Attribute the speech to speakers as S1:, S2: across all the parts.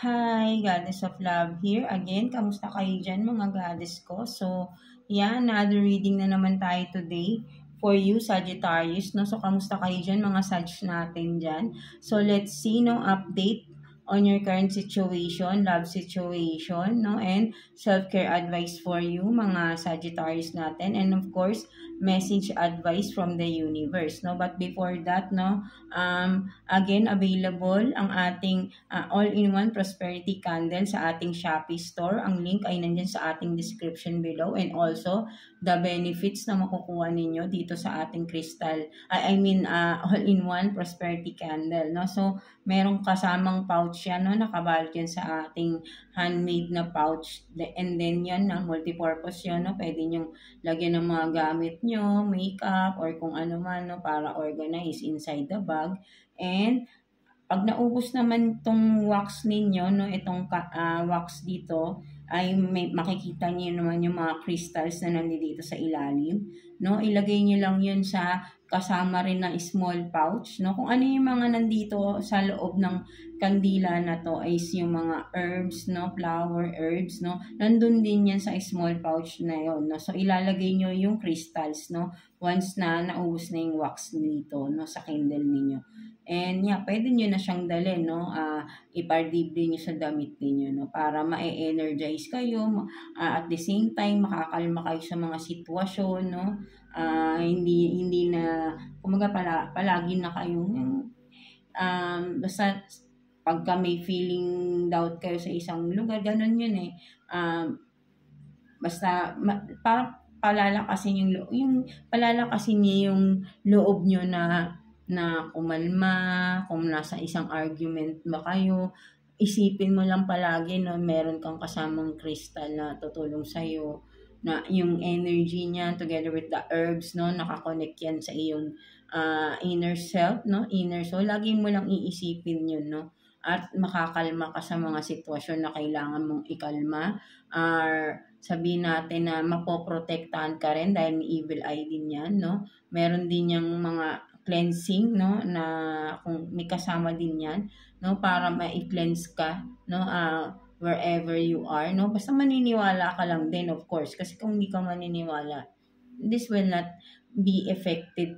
S1: Hi, Goddess of Love here. Again, kamusta kayo dyan mga goddess ko? So, yeah, another reading na naman tayo today for you, Sagittarius, no? So, kamusta kayo dyan mga Sag natin dyan? So, let's see, no, update on your current situation, love situation, no? And self-care advice for you, mga Sagittarius natin. And of course, message advice from the universe, no? But before that, no, again, available ang ating all-in-one prosperity candle sa ating Shopee store. Ang link ay nandyan sa ating description below, and also the benefits na makukuha ninyo dito sa ating crystal, all-in-one prosperity candle, no? So, merong kasamang pouch yan, no? Nakabalot yan sa ating handmade na pouch. And then yan, na multipurpose yun, no? Pwede nyong lagyan ng mga gamit nyo, makeup, or kung ano man, no? Para organize inside the bag. And pag naubos naman itong wax ninyo, no, itong wax dito, ay makikita niyo naman yung mga crystals na nandito sa ilalim. No? Ilagay niyo lang yun sa kasama rin na small pouch. No? Kung ano yung mga nandito sa loob ng kandila na to is yung mga herbs, no, flower herbs, no, nandun din yan sa small pouch na yon, no. So ilalagay niyo yung crystals, no, once na naubos na yung wax dito, no, sa candle niyo. And yeah, pwede nyo na siyang dalhin, no? Ipardible nyo sa damit niyo, no? Para ma-energize kayo, at the same time, makakalma kayo sa mga sitwasyon, no? Hindi na, kumaga palagi na kayo, basta pagka may feeling doubt kayo sa isang lugar, ganun yun eh. Basta, parang palalakasin palalakasin niya yung loob nyo na kumalma, kung nasa isang argument ba kayo, isipin mo lang palagi na meron kang kasamang crystal na tutulong sa'yo, na yung energy niya together with the herbs, no, nakakonect yan sa iyong inner self, no, inner soul. Lagi mo lang iisipin yun, no, at makakalma ka sa mga sitwasyon na kailangan mong ikalma, or sabihin natin na mapoprotektahan ka rin dahil may evil eye din yan, no. Meron din yung mga cleansing, no, na kung may kasama din yan, no, para ma-cleanse ka, no, wherever you are, no. Basta maniniwala ka lang din, of course, kasi kung hindi ka maniniwala, this will not be effective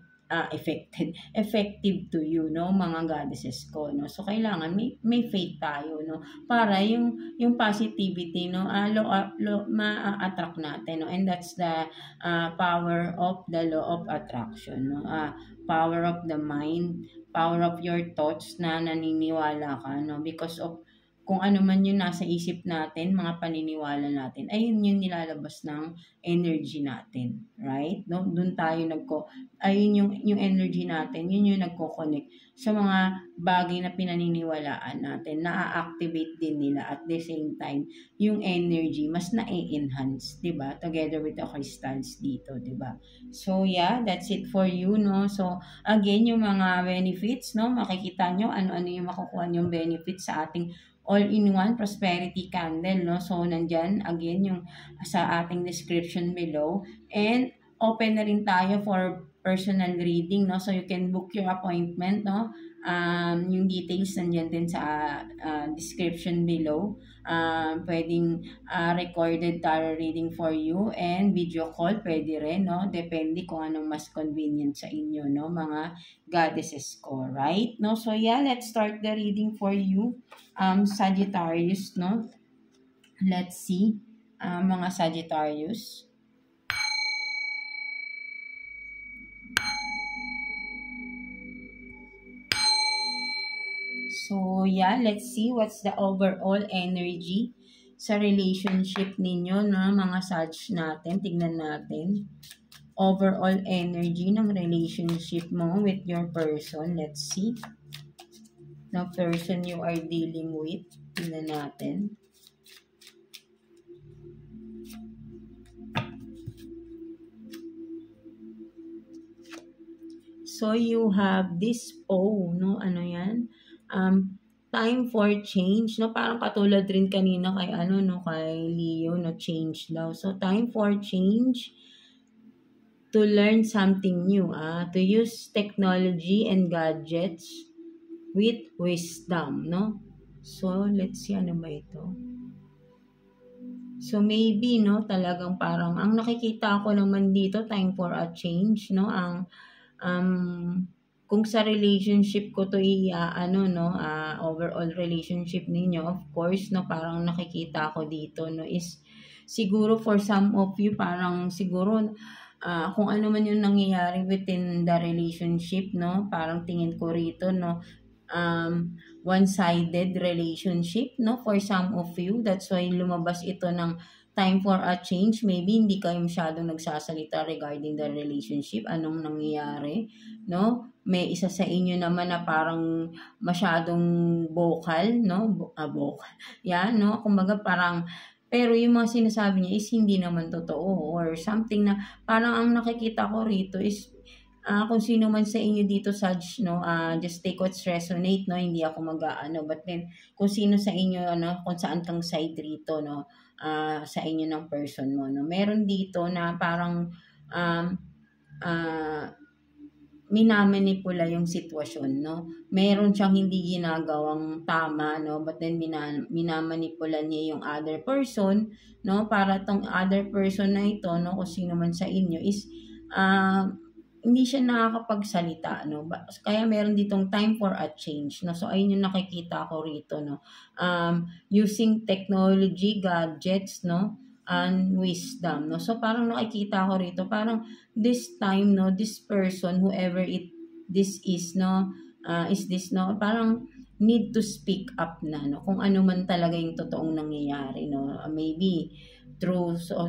S1: to you, no, mga goddesses ko, no. So kailangan may faith tayo, no, para yung positivity, no, ma-attract natin, no. And that's the power of the law of attraction, no. Power of the mind, power of your thoughts na naniniwala ka, no, because of kung ano man yung nasa isip natin, mga paniniwala natin, ayun yung nilalabas ng energy natin, right? No, doon tayo ayun yung energy natin, yun yung nagko-connect sa mga bagay na pinaniniwalaan natin, na-activate din nila at the same time, yung energy mas na-enhance, 'di ba? Together with the crystals dito, 'di ba? So yeah, that's it for you, no? So again, yung mga benefits, no, makikita nyo ano-ano yung makukuha yung benefits sa ating all-in-one prosperity candle, no? So, nandyan, again, yung sa ating description below. And, open na rin tayo for personal reading, no? So, you can book your appointment, no? Yung details nandyan din sa description below. Pwedeng recorded tarot reading for you, and video call, pwede rin, no? Depende kung anong mas convenient sa inyo, no? Mga goddesses ko, right? No? So, yeah, let's start the reading for you, Sagittarius, no? Let's see, mga Sagittarius. So, yeah, let's see what's the overall energy sa relationship ninyo, no, mga Sag natin. Tignan natin. Overall energy ng relationship mo with your person. Let's see. The person you are dealing with. Tignan natin. So, you have this no? Ano yan? Time for change, no? Parang katulad rin kanina kay, no? Kay Leo, no? Change daw. So, time for change. To learn something new, to use technology and gadgets with wisdom, no? So, let's see, ano ba ito? So, maybe, no, talagang parang, ang nakikita ko naman dito, time for a change, no, um, kung sa relationship ko to ano, no, overall relationship ninyo, of course, no, parang nakikita ko dito, no, is, siguro for some of you, parang siguro, kung ano man yung nangyayari within the relationship, no, parang tingin ko rito, no, one-sided relationship, no, for some of you. That's why lumabas ito ng time for a change. Maybe hindi kayo masyadong nagsasalita regarding the relationship, anong nangyayari, no? May isa sa inyo naman na parang masyadong vocal, no? Vocal. Yan, no? Kumbaga parang, pero yung mga sinasabi niya is hindi naman totoo or something na parang ang nakikita ko rito is kung sino man sa inyo dito, Saj, no, just take what's resonate, no, hindi ako mag-ano, but then, kung sino sa inyo, ano, kung saan kang side rito, no, sa inyo ng person mo, no, meron dito na parang, uh, minamanipula yung sitwasyon, no, meron siyang hindi ginagawang tama, no, but then minamanipula niya yung other person, no, para tong other person na ito, no, kung sino man sa inyo is, hindi siya nakakapagsalita, no? Kaya meron ditong time for a change, no? So, ayun yung nakikita ko rito, no? Using technology, gadgets, no? And wisdom, no? So, parang nakikita ko rito, parang this time, no? This person, whoever this is, no? Is this, no? Parang need to speak up na, no? Kung ano man talaga yung totoong nangyayari, no? Maybe true. So,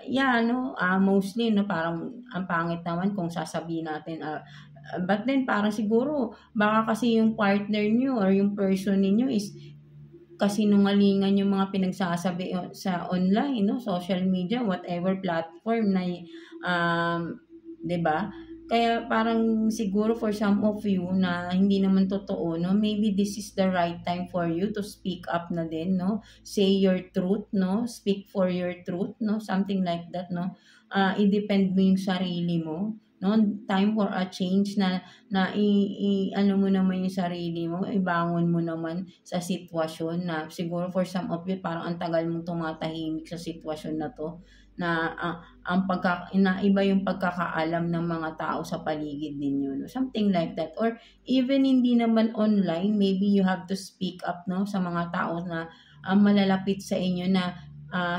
S1: yeah, no, mostly, no, parang ang pangit naman kung sasabihin natin, but then parang siguro, baka kasi yung partner nyo or yung person ninyo is kasinungalingan yung mga pinagsasabi sa online, no, social media, whatever platform na, 'di ba? Kaya parang siguro for some of you na hindi naman totoo, no, maybe this is the right time for you to speak up na din, no? Say your truth, no? Speak for your truth, no? Something like that, no? I-depend mo yung sarili mo, no? Time for a change na ano mo naman yung sarili mo, ibangon mo naman sa sitwasyon na siguro for some of you parang ang tagal mong tumatahimik sa sitwasyon na to, na iba yung pagkakaalam ng mga tao sa paligid ninyo, no? Something like that. Or even hindi naman online, maybe you have to speak up, no, sa mga tao na malalapit sa inyo na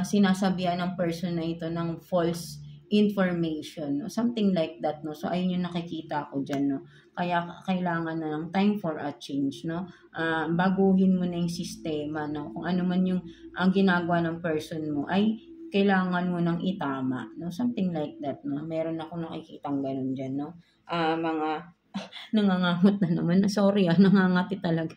S1: sinasabihan ng person na ito ng false information, no? Something like that, no? So ayun yung nakikita ko diyan, no? Kaya kailangan na ng time for a change, no? Baguhin mo na yung sistema, no? Kung ano man yung ang ginagawa ng person mo ay kailangan mo nang itama, no? Something like that, no? Meron akong nakikitang ganun dyan, no? Mga nangangamot na naman. Sorry, nangangati talaga.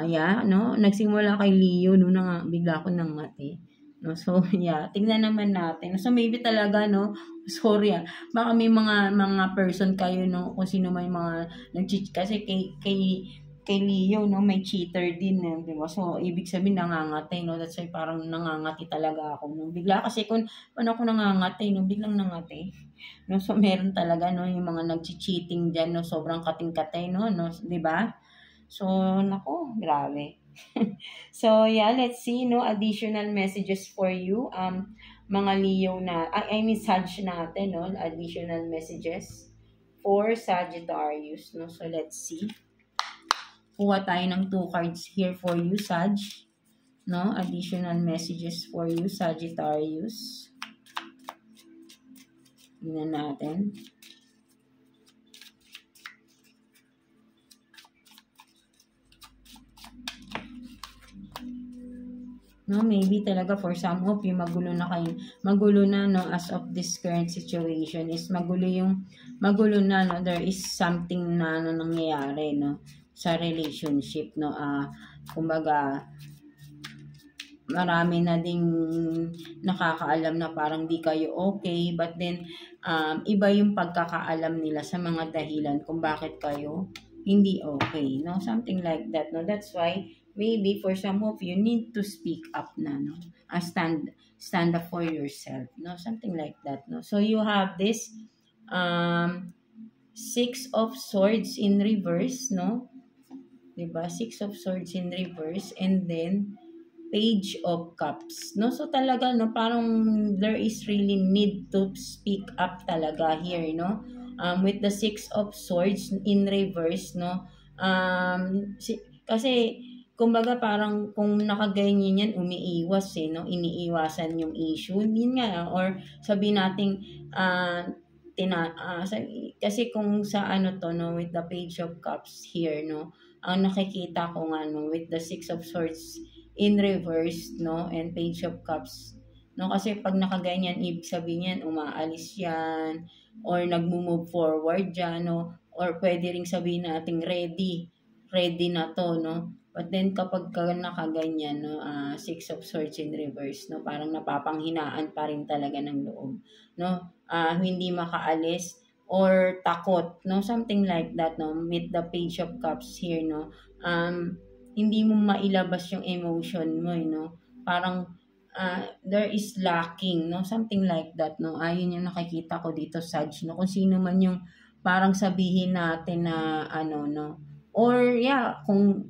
S1: Yeah, no? Nagsimula kay Leo, no? Bigla ako nangati. No? So, yeah. Tingnan naman natin. So, maybe talaga, no? Sorry, baka may mga person kayo, no? Kung sino may mga nag-cheat. Kasi kay Leo, no, may cheater din, di ba? So, ibig sabihin, nangangatay, no? That's why parang nangangati talaga ako. No? Bigla kasi kung paano ako nangangatay, no? Biglang nangatay. No? So, meron talaga, no? Yung mga nag-cheating dyan, no? Sobrang kating-katay, no? Di ba? So, nako, grabe. So, yeah, let's see, no? Additional messages for you. Mga Leo na, I mean, Sag natin, no? Additional messages for Sagittarius, no? So, let's see. Kuha tayo ng 2 cards here for you, Sag. No? Additional messages for you, Sagittarius. Tingnan natin. No, maybe talaga for some of you magulo na, no, as of this current situation is magulo na, no, there is something na nangyayari, no, sa relationship, no. Kumbaga marami na ding nakakaalam na parang di kayo okay, but then iba yung pagkakaalam nila sa mga dahilan kung bakit kayo hindi okay, no, something like that, no. That's why maybe for some of you need to speak up na, no, stand up for yourself, no, something like that, no. So you have this 6 of Swords in reverse, no. 'Diba? Six of Swords in reverse, and then Page of Cups, no? So talaga, no, parang there is really need to speak up talaga here, no? With the Six of Swords in reverse, no? Kasi, kumbaga parang kung nakaganyan yan, umiiwas eh, no? Iniiwasan yung issue. Yun nga, or sabi nating, kasi kung sa ano to, no, with the Page of Cups here, no, ang nakikita ko nga, no, with the Six of Swords in reverse, no, and Page of Cups, no, kasi pag nakaganyan, ibig sabihin yan, umaalis yan, or nagmo-move forward yan, no, or pwede ring sabihin nating ready na to, no. But then kapag nakaganyan, no, Six of Swords in reverse, no, parang napapanghinaan pa rin talaga ng loob, no, hindi makaalis or takot, no, something like that, no, with the Page of Cups here, no. Hindi mo mailabas yung emotion mo, no, parang there is lacking, no, something like that, no. Yun yung nakikita ko dito, Sag, no, kung sino man yung parang sabihin natin na ano, no, or yeah, kung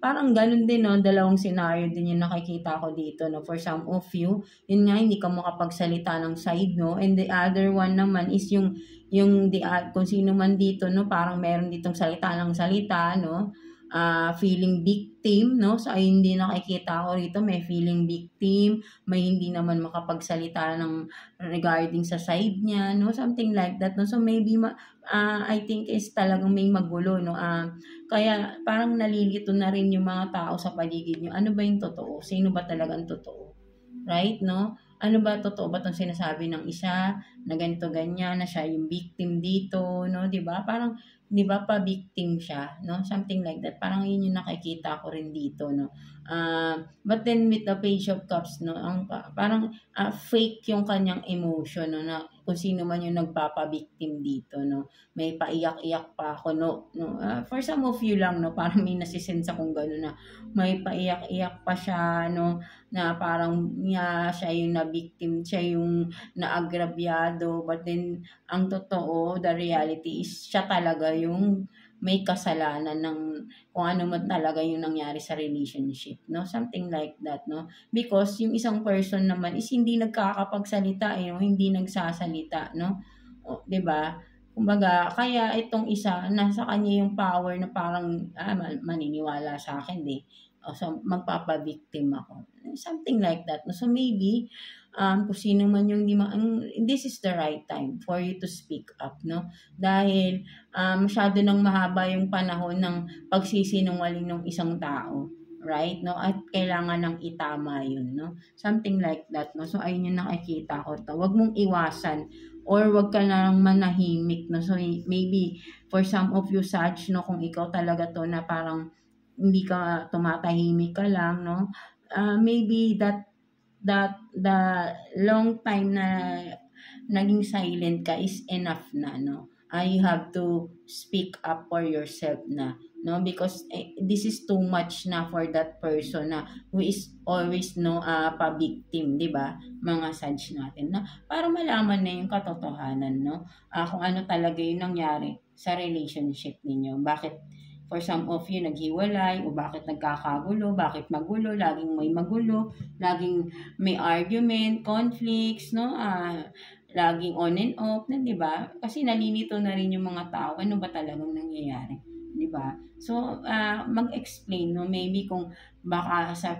S1: parang ganun din, no, dalawang scenario din yung nakikita ko dito, no, for some of you, yun nga, hindi ka makapagsalita ng side, no, and the other one naman is yung kung sino man dito, no, parang meron ditong salita ng salita, no, feeling victim, no, so ayun din nakikita ko rito, may feeling victim, may hindi naman makapagsalita ng regarding sa side niya, no, something like that, no, so maybe I think is talagang may magulo, no, kaya parang nalilito na rin yung mga tao sa paligid nyo. Ano ba yung totoo? Sino ba talagang totoo? Right, no? Ano ba, totoo ba itong sinasabi ng isa na ganito ganyan, na siya yung victim dito, no? 'Di ba? Parang 'di ba pa-victim siya, no? Something like that. Parang yun yung nakikita ko rin dito, no? But then with the Page of Cups, no, parang fake yung kanyang emotion, no, na kung sino man yung nagpapa-victim dito, no. May paiyak-iyak pa ako, no. For some of you lang, no, parang may nasisense akong gano'n na may paiyak-iyak pa siya, no, na parang siya yung na-victim, siya yung naagrabyado, but then ang totoo, the reality is siya talaga yung may kasalanan ng kung ano man talaga yung nangyari sa relationship, no? Something like that, no? Because yung isang person naman is hindi nagkakapagsalita, no? Hindi nagsasalita, no? O, 'di ba? Kumbaga, kaya itong isa, nasa kanya yung power na parang, maniniwala sa akin, O, so, magpapa-victim ako. Something like that. No? So, maybe, kung sino man yung this is the right time for you to speak up, no? Dahil, masyado nang mahaba yung panahon ng pagsisinungaling ng isang tao. Right? No? At kailangan nang itama yun, no? Something like that, no? So, ayun yung nakikita ko to. Huwag mong iwasan or wag ka lang manahimik, no? So, maybe, for some of you, Sag, no, kung ikaw talaga to na parang hindi ka tumatahimik ka lang, no? Maybe the long time na naging silent ka is enough na, no? You have to speak up for yourself na, no, because this is too much na for that person na who is always, no, pa-victim, 'di ba? Mga Sag natin na para malaman na yung katotohanan, no, kung ano talaga yung nangyari sa relationship ninyo, bakit for some of you naghiwalay, o bakit nagkakagulo, bakit magulo, laging may magulo, laging may argument, conflicts, no, laging on and off, na, 'di ba? Kasi nalilito na rin yung mga tao, ano ba talagang nangyayari, 'di ba? So, mag-explain, no, maybe kung baka sa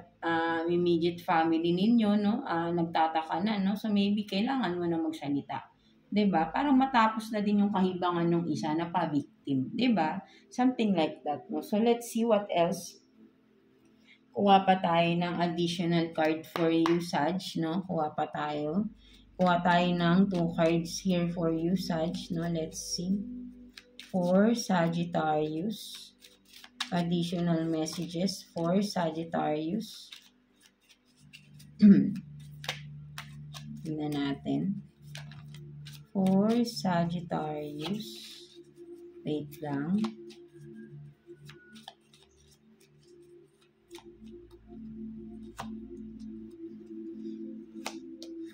S1: immediate family ninyo, no, nagtataka na, no, so maybe kailangan mo na magsalita, 'di ba? Para matapos na din yung kahibangan ng isa na pa-victim, 'di ba? Something like that, no. So, let's see what else. Kuha pa tayo ng additional card for you, Sag, no? Kuha tayo ng 2 cards here for you, Sag, no? Let's see. For Sagittarius. Additional messages for Sagittarius. Tingnan natin. For Sagittarius. Wait lang.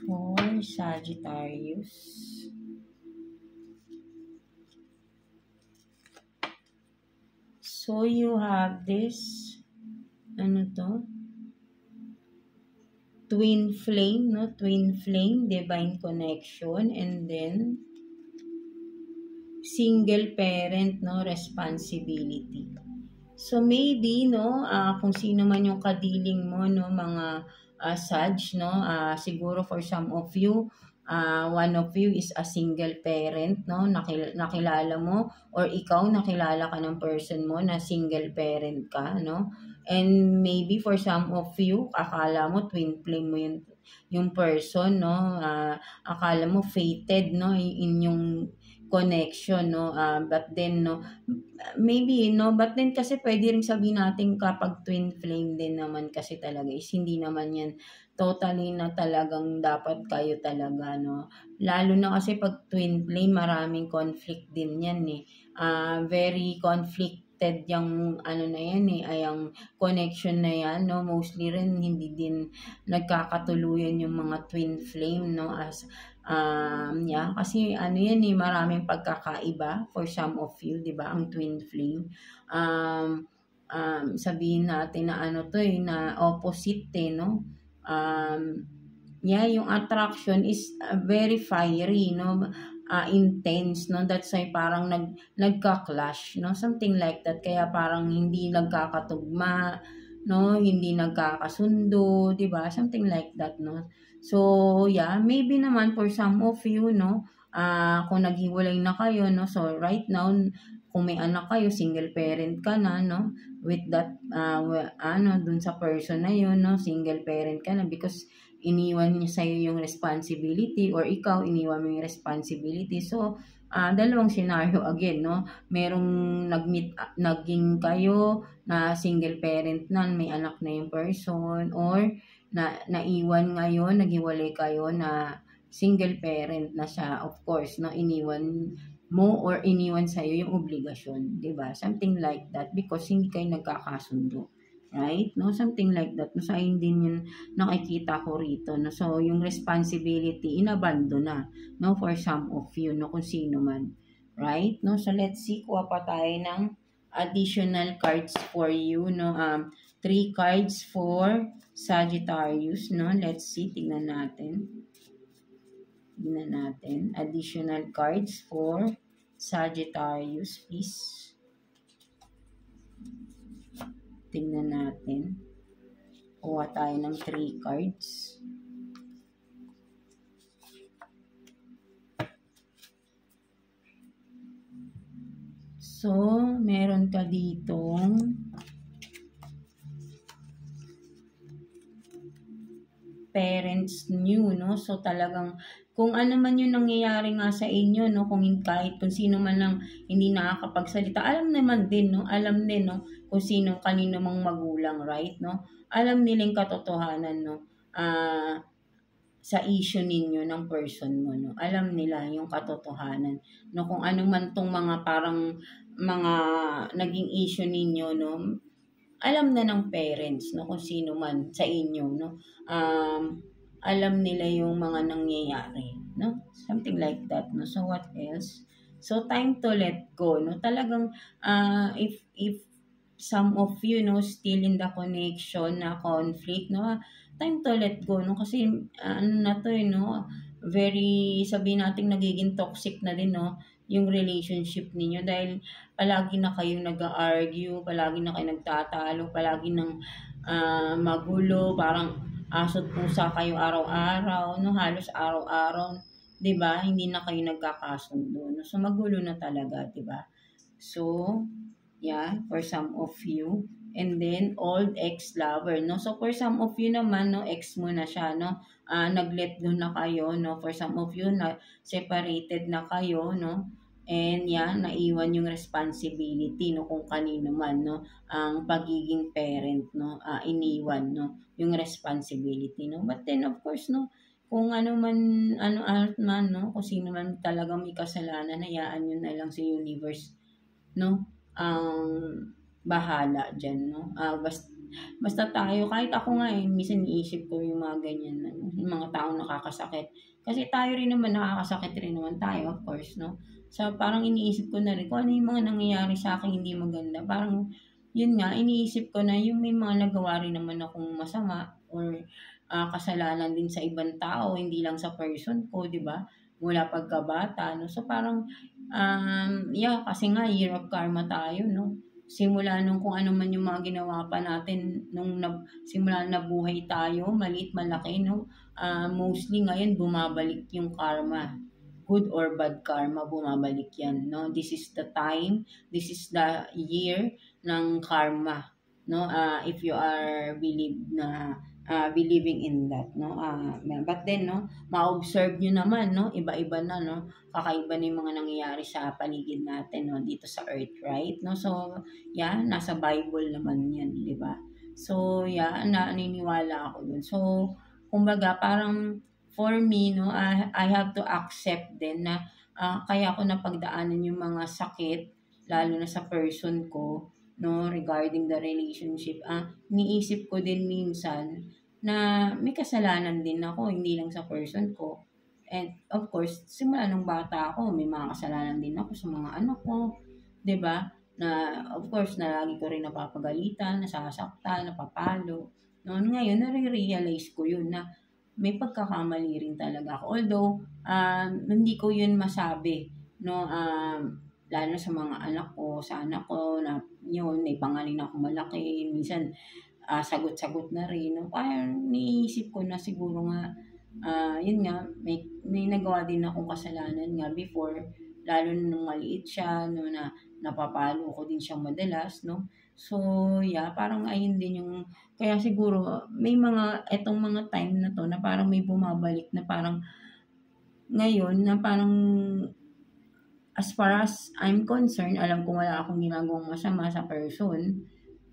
S1: For Sagittarius. So, you have this, ano to? Twin flame, no? Twin flame, divine connection, and then single parent, no? Responsibility. So maybe, no, kung sino man yung kadiling mo, no, mga Sag, no, siguro for some of you, one of you is a single parent, no, nakilala mo, or ikaw nakilala ka ng person mo na single parent ka, no, and maybe for some of you, akala mo twin flame mo yung person, no, akala mo fated, no, in yung connection, no, but then, no, maybe, no, but then kasi pwede rin sabihin natin kapag twin flame din naman kasi talaga is hindi naman yan totally na talagang dapat kayo talaga, no. Lalo na kasi pag twin flame, maraming conflict din yan eh. Very conflicted yung ano na yan eh, ay ang connection na yan, no. Mostly rin hindi din nagkakatuluyan yung mga twin flame, no, as yeah, kasi ano yan eh, maraming pagkakaiba for some of you, di ba, ang twin flame. Sabihin natin na ano to eh, na opposite eh, no? Yeah, yung attraction is very fiery, no? Intense, no? That's why parang nagka-clash, no? Something like that. Kaya parang hindi nagkakatugma, no? Hindi nagkakasundo, di ba? Something like that, no? So, yeah, maybe naman for some of you, no, kung naghiwalay na kayo, no, so right now, kung may anak kayo, single parent ka na, no, with that, dun sa person na yun, no, single parent ka na because iniwan niya sa'yo yung responsibility or ikaw, iniwan mo yung responsibility. So, dalawang scenario again, no, merong naging kayo na single parent na, may anak na yung person, or naiwan ngayon, naghiwalay kayo na single parent na siya, of course, no, iniwan mo or iniwan sa'yo yung obligasyon, di ba? Something like that because hindi kayo nagkakasundo. Right? No? Something like that. No? So, ayun din yung nakikita ko rito. No? So, yung responsibility, inabando na. No? For some of you, no? Kung sino man. Right? No? So, let's see. Kuha pa tayo ng additional cards for you. No? 3 cards for Sagittarius. No? Let's see. Tingnan natin. Additional cards for Sagittarius, please. Tingnan natin. Kuha tayo ng 3 cards. So, meron ka ditong parents new, no? So, talagang kung ano man yung nangyayari nga sa inyo, no? Kung kahit kung sino man lang hindi nakakapagsalita, alam naman din, no? Alam din, no? Kung sino, kanino mang magulang, right, no? Alam nilang katotohanan, no? Sa issue ninyo ng person mo, no? Alam nila yung katotohanan, no? Kung ano man tong mga parang mga naging issue ninyo, no? Alam na ng parents, no? Kung sino man sa inyo, no? Alam nila yung mga nangyayari, no? Something like that, no? So, what else? So, time to let go, no? Talagang, if some of you, no, still in the connection na conflict, no? Time to let go, no? Kasi, ano na to, no? Very, sabihin natin, nagiging toxic na din, no? Yung relationship ninyo dahil palagi na kayong nag-argue, palagi na kayo nagtatalo, palagi nang magulo, parang aso't pusa kayo araw-araw, no? Halos araw-araw, 'di ba? Hindi na kayo nagkakasundo, no? So magulo na talaga, 'di ba? So, yeah, for some of you. And then, old ex-lover, no? So, for some of you naman, no, ex mo na siya, no? Nag-let go na kayo, no? For some of you, na separated na kayo, no? And, yeah, naiwan yung responsibility, no? Kung kanino man, no? Ang pagiging parent, no? Iniwan, no? Yung responsibility, no? But then, of course, no? Kung ano man, no? Kung sino man talagang may kasalanan, hayaan yun na lang sa universe, no? Bahala dyan, no? Basta tayo, kahit ako nga minsan iisip ko yung mga ganyan, yung mga taong nakakasakit. Kasi tayo rin naman, nakakasakit rin naman tayo, of course, no? So, parang iniisip ko na rin kung ano yung mga nangyayari sa akin hindi maganda. Parang, yun nga, iniisip ko na yung may mga nagawa rin naman akong masama or kasalanan din sa ibang tao, hindi lang sa person ko, di ba? Mula pagkabata, no? So, parang, yeah, kasi nga, year of karma tayo, no? Simula nung kung ano man yung mga ginawa pa natin nung simula na buhay tayo, maliit, malaki, no? Mostly ngayon, bumabalik yung karma, good or bad karma, bumabalik yan, no? This is the time, this is the year ng karma, no? If you are believing in that, no? But then, no, ma-observe nyo naman, no? Iba-iba na, no? Kakaiba na yung mga nangyayari sa paligid natin, no? Dito sa earth, right? No? So, yeah, nasa Bible naman yan, di ba? So, yeah, naniniwala ako dun. So, kumbaga, parang for me, no, I have to accept din na kaya ako napagdaanan yung mga sakit, lalo na sa person ko, no, regarding the relationship. Niisip ko din minsan na may kasalanan din ako, hindi lang sa person ko. And of course, simula nung bata ako, may mga kasalanan din ako sa mga anak ko, 'di ba? Na of course, na lagi ko rin napapagalitan, nasasaktan, napapalo. No, ngayon nare-realize ko 'yun na may pagkakamali rin talaga ako. Although, hindi ko yun masabi, no, lalo na sa mga anak ko, sa anak ko, na yun, may pangalan ako malaki, minsan, sagot-sagot na rin, no, parang niisip ko na siguro nga, yun nga, may nagawa din akong kasalanan nga before, lalo na nung maliit siya, no, na napapalo ko din siya madalas, no. So, yeah, parang ayun din yung kaya siguro may mga etong mga time na 'to na parang may bumabalik na parang ngayon na parang as far as I'm concerned, alam ko wala akong ginagawang masama sa person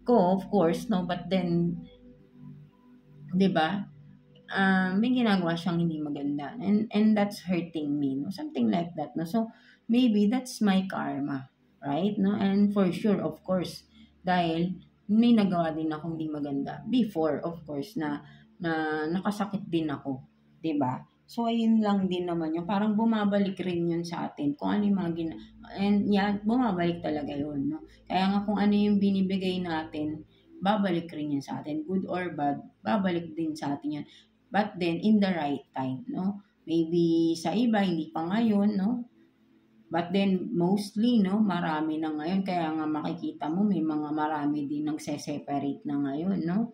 S1: ko, of course, no, but then, 'di ba? May ginagawa siyang hindi maganda and that's hurting me, no? Something like that, no? So, maybe that's my karma, right? No? And for sure, of course, dahil may nagawa din akong hindi maganda before, of course, na nakasakit din ako, 'di ba? So, ayun lang din naman yung parang bumabalik rin yun sa atin. Kung ano yung mga and yeah, bumabalik talaga yun, no? Kaya nga kung ano yung binibigay natin, babalik rin yan sa atin. Good or bad, babalik din sa atin yan. But then, in the right time, no? Maybe sa iba, hindi pa ngayon, no? But then, mostly, no? Marami na ngayon. Kaya nga makikita mo, may mga marami din nagse-separate na ngayon, no?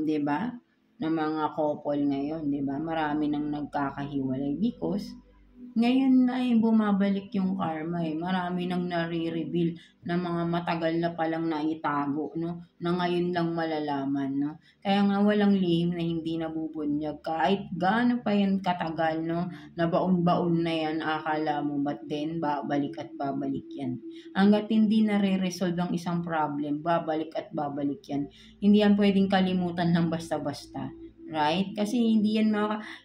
S1: 'Di ba? Na mga couple ngayon, 'di ba? Marami nang nagkakahiwalay because ngayon na bumabalik yung karma Marami nang nare-reveal na mga matagal na palang naitago, no? Na ngayon lang malalaman, no? Kaya nga walang lihim na hindi nabubunyag. Kahit gaano pa yan katagal, no? Na baon-baon na yan, akala mo, but then, babalik at babalik yan. Hanggat hindi nare-resolve ang isang problem, babalik at babalik yan. Hindi yan pwedeng kalimutan ng basta-basta. Right? Kasi hindi yan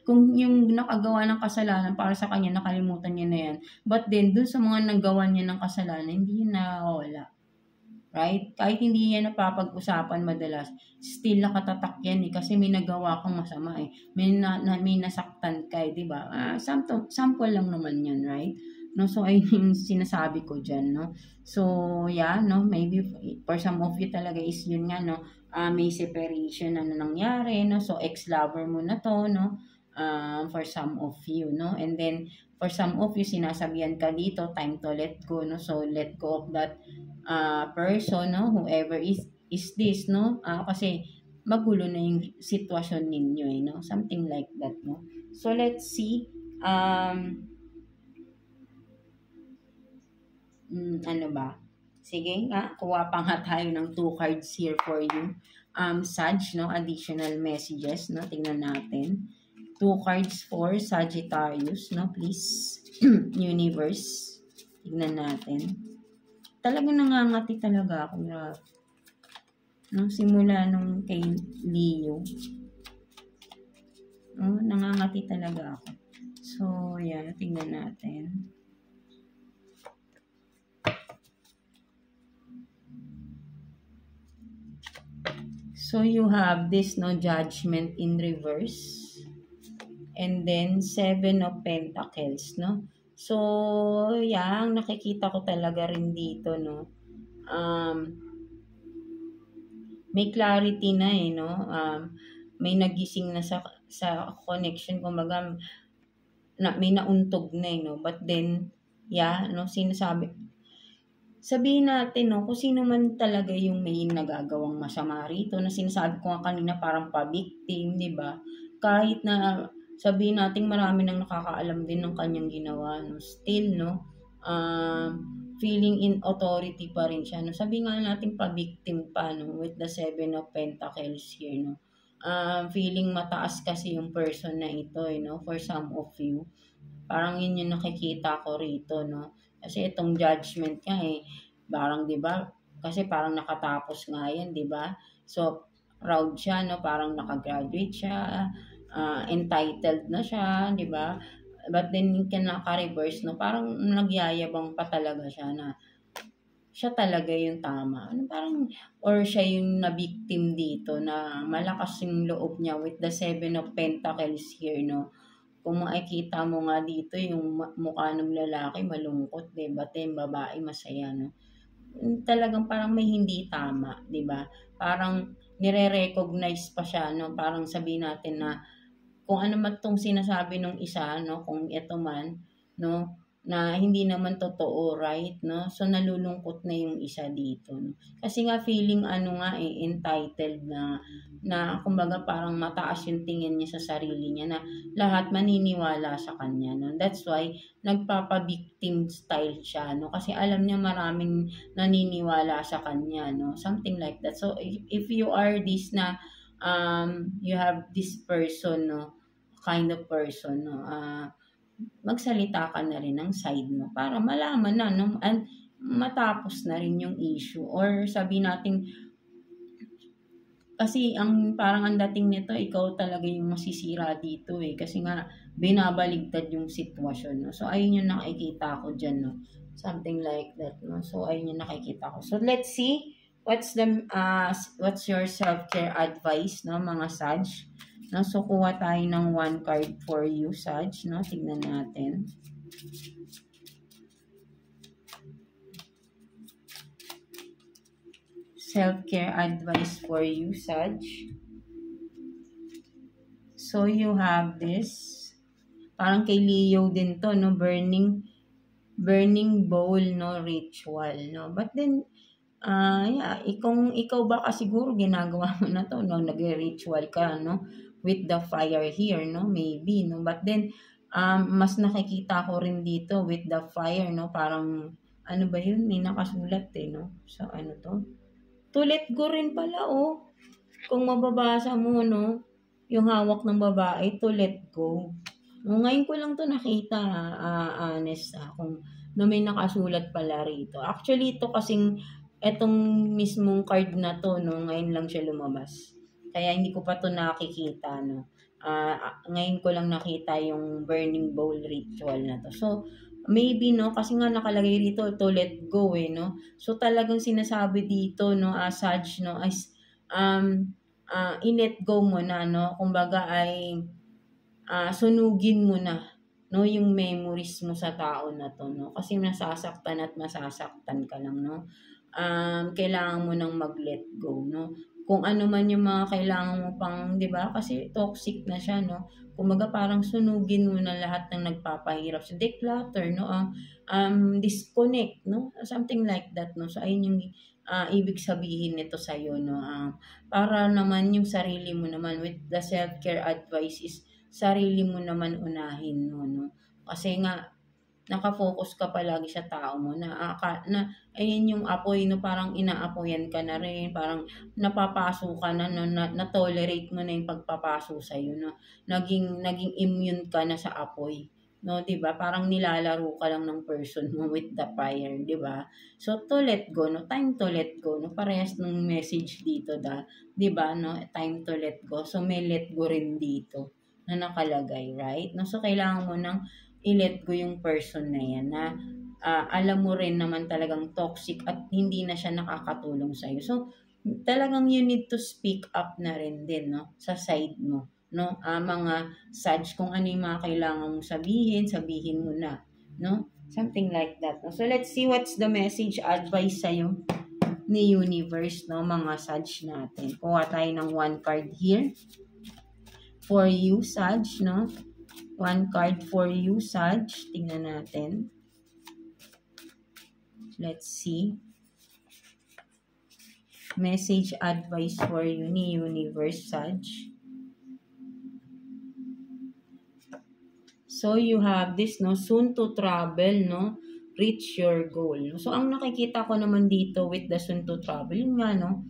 S1: kung yung nakagawa ng kasalanan para sa kanya, nakalimutan niya na yan. But then, dun sa mga nagawa niya ng kasalanan, hindi yan nawawala. Right? Kahit hindi yan napapag-usapan madalas, still nakatatak yan kasi may nagawa kang masama May nasaktan ka di ba? Sample lang naman yan, right? No, so ayun yung sinasabi ko dyan, no? So, yeah, no, maybe for some of you talaga is yun nga, no? May separation na nangyari, no? So, ex-lover mo na to, no? For some of you, no? And then, for some of you, sinasabihan ka dito, time to let go, no? So, let go of that person, no? Whoever is this, no? Kasi, magulo na yung sitwasyon ninyo, no? Something like that, no? So, let's see. Ano ba? Sige nga, kuha pa nga tayo ng 2 cards here for you. Sag, no? Additional messages, no? Tingnan natin. 2 cards for Sagittarius, no? Please. Universe. Tingnan natin. Talagang nangangati talaga ako. No? Simula nung kay Leo. No? Nangangati talaga ako. So, yan. Tingnan natin. So, you have this, no, Judgment in reverse. And then, 7 of Pentacles, no? So, yeah, nakikita ko talaga rin dito, no? Um, may clarity na eh, no? May nagising na sa connection, kumbaga, may nauntog na eh, no? But then, yeah, no, sabihin natin, no, kung sino man talaga yung may nagagawang masama rito, na sinasabi ko nga kanina parang pa-victim, di ba? Kahit na sabihin natin marami nang nakakaalam din ng kanyang ginawa, no, still, no, um, feeling in authority pa rin siya, no. Sabi nga natin pa-victim pa, no, with the Seven of Pentacles here, no. Feeling mataas kasi yung person na ito, no, for some of you. Parang yun yung nakikita ko rito, no? Kasi itong judgment nga eh, parang 'di ba? Kasi parang nakatapos nga yan, 'di ba? So, proud siya, no? Parang nakagraduate siya, entitled na siya, 'di ba? But then naka-reverse, no? Parang nagyayabang pa talaga siya na siya talaga yung tama. Ano parang, or siya yung na-victim dito na malakas yung loob niya with the Seven of Pentacles here, no? Kung makikita mo nga dito yung mukha ng lalaki malungkot, 'di ba? Yung babae masaya, no? Talagang parang may hindi tama, 'di ba? Parang nire-recognize pa siya, no? Parang sabihin natin na kung ano man 'tong sinasabi nung isa, no, kung ito man, no, na hindi naman totoo, right, no? So, nalulungkot na yung isa dito, no? Kasi nga feeling ano nga eh, entitled na kumbaga parang mataas yung tingin niya sa sarili niya na lahat maniniwala sa kanya, no? That's why nagpapa-victim style siya, no? Kasi alam niya maraming naniniwala sa kanya, no? Something like that. So, if you are this na you have this person, no, kind of person, no, magsalita ka na rin ng side mo para malaman na, no, and matapos na rin yung issue, or sabi natin, kasi ang parang ang dating nito, ikaw talaga yung masisira dito eh, kasi nga binabaligtad yung sitwasyon, no. So ayun yung nakikita ko diyan, no, something like that, no. So ayun yung nakikita ko. So let's see what's your self-care advice, no, mga Sag, no. So kuha tayo ng one card for you, Sag, no. Tignan natin. Self-care advice for you, Sag. So you have this, parang kay Leo din to, no, burning bowl, no, ritual, no. But then yeah, ikaw baka siguro ginagawa mo na to, no, nagre-ritual ka, no, with the fire here, no, maybe, no. But then mas nakikita ko rin dito with the fire, no, parang ano ba yun, may nakasulat eh, no. So ano to, to let go rin pala, oh. Kung mababasa mo, no, yung hawak ng babae, to let go. No, ngayon ko lang to nakita, honest, kung no, may nakasulat pala rito. Actually, ito kasing, etong mismong card na to, no, ngayon lang siya lumabas. Kaya hindi ko pa to nakikita, no. Ngayon ko lang nakita yung burning bowl ritual na to. So, maybe, no, kasi nga nakalagay dito, to let go, eh, no. So, talagang sinasabi dito, no, Sag, no, as, i-let go mo na, no. Kumbaga ay, sunugin mo na, no, yung memories mo sa tao na to, no. Kasi nasasaktan at masasaktan ka lang, no. Kailangan mo nang mag-let go, no. Kung ano man yung mga kailangan mo pang, 'di ba? Kasi toxic na siya, no. Kumbaga parang sunugin mo na lahat ng nagpapahirap. So declutter, no. Disconnect, no. Something like that, no. So ayun yung ibig sabihin nito sa iyo, no. Para naman yung sarili mo naman, with the self-care advice is sarili mo naman unahin mo, no. Kasi nga naka-focus ka palagi sa tao mo na ayun yung apoy, no, parang inaapoyan ka na rin, parang napapaso ka na, no, na-tolerate mo na yung pagpapaso sa'yo, no. Naging immune ka na sa apoy, no, 'di ba? Parang nilalaro ka lang ng person mo with the fire, 'di ba? So to let go, no, time to let go, no. Parehas ng message dito 'di ba, no? Time to let go. So may let go rin dito na nakalagay, right? No, so kailangan mo nang i-let go yung person na yan na alam mo rin naman talagang toxic at hindi na siya nakakatulong sa'yo. So, talagang you need to speak up na rin din, no, sa side mo, no. Mga Sag, kung ano yung mga kailangan mong sabihin, sabihin mo na, no? Something like that. No? So, let's see what's the message advice sa'yo ni universe, no? Mga Sag natin. Kuha tayo ng one card here for you, Sag, no? One card for you, Sag. Tingnan natin. Let's see. Message advice for you ni universe, Sag. So, you have this, no? Soon to travel, no? Reach your goal. So, ang nakikita ko naman dito with the soon to travel, yun nga, no?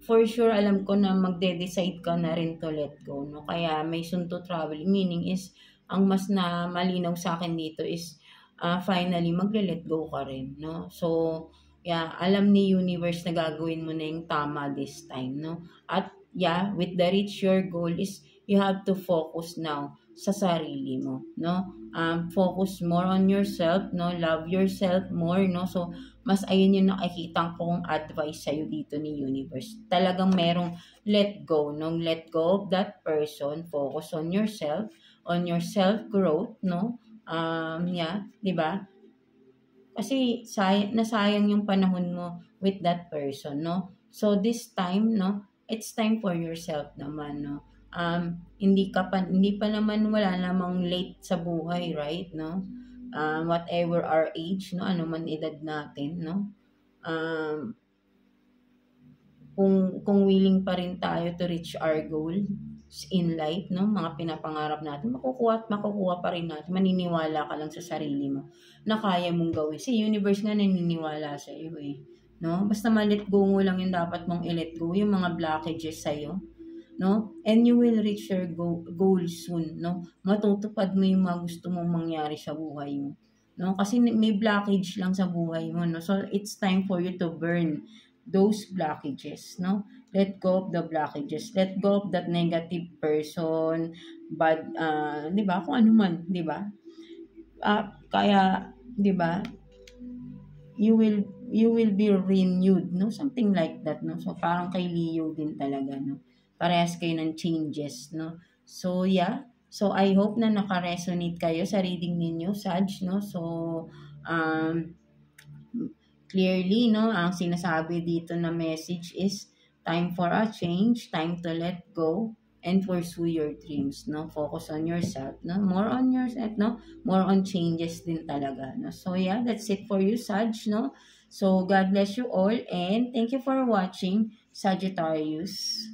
S1: For sure, alam ko na magde-decide ka na rin to let go, no? Kaya, may soon to travel. Meaning is, ang mas na malinaw sa akin dito is, finally, magle-let go ka rin, no? So, yeah, alam ni universe na gagawin mo na yung tama this time, no? At, yeah, with the reach your goal is, you have to focus now sa sarili mo, no? Focus more on yourself, no? Love yourself more, no? So, mas ayun yung nakikita kong advice sa'yo dito ni universe. Talagang merong let go, no? Let go of that person, focus on yourself, on your self-growth, no? Yeah, di ba? Kasi nasayang yung panahon mo with that person, no? So, this time, no? It's time for yourself naman, no? Hindi pa naman wala namang late sa buhay, right, no? Whatever our age, no, ano man edad natin, no? Kung willing pa rin tayo to reach our goal in life, no, mga pinapangarap natin, makukuha pa rin natin. Maniniwala ka lang sa sarili mo na kaya mong gawin. Si universe nga naniniwala sa iyo, eh, no? Basta ma-let go mo lang yung dapat mong i-let go, yung mga blockages sa iyo, no? And you will reach your goal soon, no? Matutupad mo yung mga gusto mong mangyari sa buhay mo, no? Kasi may blockage lang sa buhay mo, no? So, it's time for you to burn those blockages, no? Let go of the blockages. Let go of that negative person, bad, di ba? Kung ano man, di ba? Kaya, di ba? You will be renewed, no? Something like that, no? So, parang kay Leo din talaga, no? Parehas kayo ng changes, no? So, yeah. So, I hope na naka-resonate kayo sa reading ninyo, Sag, no? So, clearly, no, ang sinasabi dito na message is time for a change, time to let go, and pursue your dreams, no? Focus on yourself, no? More on yourself, no? More on changes din talaga, no? So, yeah, that's it for you, Sag, no? So, God bless you all, and thank you for watching, Sagittarius.